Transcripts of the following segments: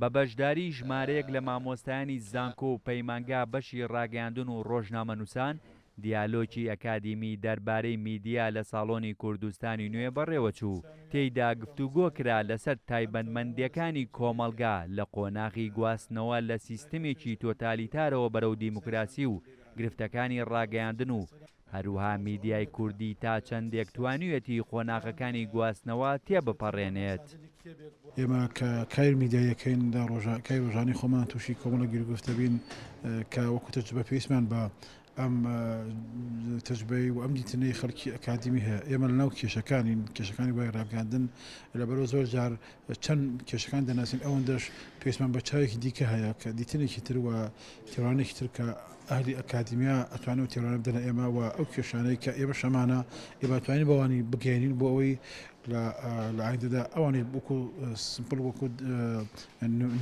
بە بەشداری ژمارەیەک لە مامۆستایانی زانکۆ و پەیمانگا بەشی ڕاگەیاندن و ڕۆژنامەنووسان دیالۆگی ئەکادیمی دەربارەی میدیا لە ساڵۆنی کوردستانی نوێ بەڕێوەچوو. تێیدا گفتوگۆ کرا لەسەر تایبەتمەندیەکانی کۆمەڵگا لە قۆناغی گواستنەوە لە سیستەمێکی تۆتالیتارەوە بەرەو دیموکراسی و گرفتەکانی ڕاگەیاندن و هەروها میدیای کوردی تا چەندێک توانیوێتی قۆناغەکانی گواستنەوە تێبپەڕێنێت. ئێمە کە کایر میدیایەکەین کای ڕۆژانی خۆمان تووشی کۆمەڵە گیرگفتە بین کە وەکو تەجربە پێویستمان بە ئەم تەجربەی و ئەم دیتنەی خەڵکی ئەکادیمی هەیە. ئێمە لەناو کێشەکانی وای ڕاگەاندن لەبەرەوە زۆر جار چەند کێشەکان دەناسین ئەوەندەش پێویستمان بە چاوێکی دیکە هەیە کە دیتنێکی تر و تێوانێکی تر کە ئەهلی ئەکادیمیا ئەتوانێت تێوانە بدەنە ئێمە و ئەو کێشانەی کە ئێمە شەمانە ئێمە توانین بەوانی بگەێنین بۆ ئەوەی لە ئایندەدا ئەوانەی وەکو سمپڵ وەکو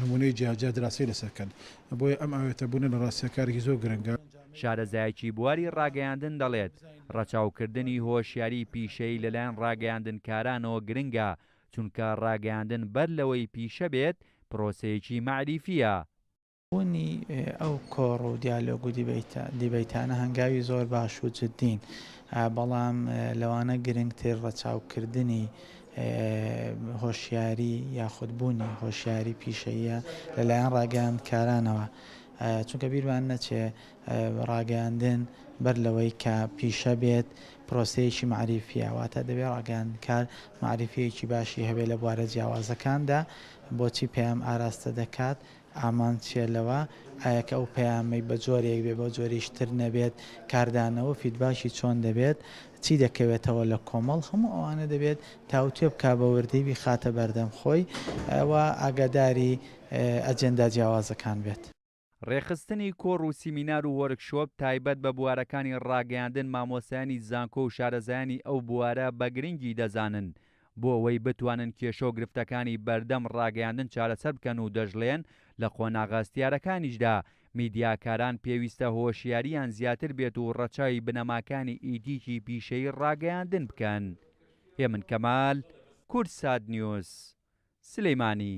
نمونەی جیاجا دراسی لەسەرکەن. بۆیە ئەم ئاوێتە بوونە لە ڕاستیەکارێکی زۆر گرنگە. شارەزایکی بواری ڕاگەیاندن دەڵێت ڕەچاوکردنی هۆشیاری پیشەی لەلایەن ڕاگەیاندنکارانەوە گرنگە، چونکە ڕاگەیاندن بەر لەوەی پیشە بێت پرۆسەیەکی معریفیە. بوونی ئەو کۆڕ و دیالۆگ و دیبەیتانە هەنگاوی زۆر باش و جددین، بەڵام لەوانە گرنگتر ڕەچاوکردنی هۆشیاری یاخودبوونی هۆشیاری پیشەیە لەلایەن ڕاگەیاندکارانەوە، چونکە بیرمان نەچێ ڕاگەیاندن بەر لەوەی کە پیشە بێت پرۆسەیەکی معریفیە، واتە دەبێت ڕاگەیاندکار معریفەیەکی باشی هەبێت لە بوارە جیاوازەکاندا بۆچی پێیام ئاراستە دەکات، ئامان چێلەوە ئایا کە ئەو پەیامەی بە جۆرێک بێ بە جۆریشتر نەبێت، کاردانەوە فیدباشی چۆن دەبێت، چی دەکەوێتەوە لە کۆمەڵ، هەموو ئەوانە دەبێت تاوتێ بکا بە وردەی خاتە بەردەم خۆی و ئاگاداری ئەجێندا جیاوازەکان بێت. ڕێخستنی کۆڕ و سیمینار و وەرکشۆپ تایبەت بە بوارەکانی ڕاگەیاندن مامۆسایانی زانکۆ و شارەزایانی ئەو بوارە بە گرنگی دەزانن بۆ ئەوەی بتوانن کێشە و گرفتەکانی بەردەم ڕاگەیاندن چارەسەر بکەن و دەژڵێن لە خۆناغاستیارەکانیشدا میدیاکاران پێویستە هۆشیاریان زیاتر بێت و ڕەچاوی بنەماکانی ئیدیکی پیشەی ڕاگەیاندن بکەن. هێمن کەمال، کورتسات نیوز، سلەیمانی.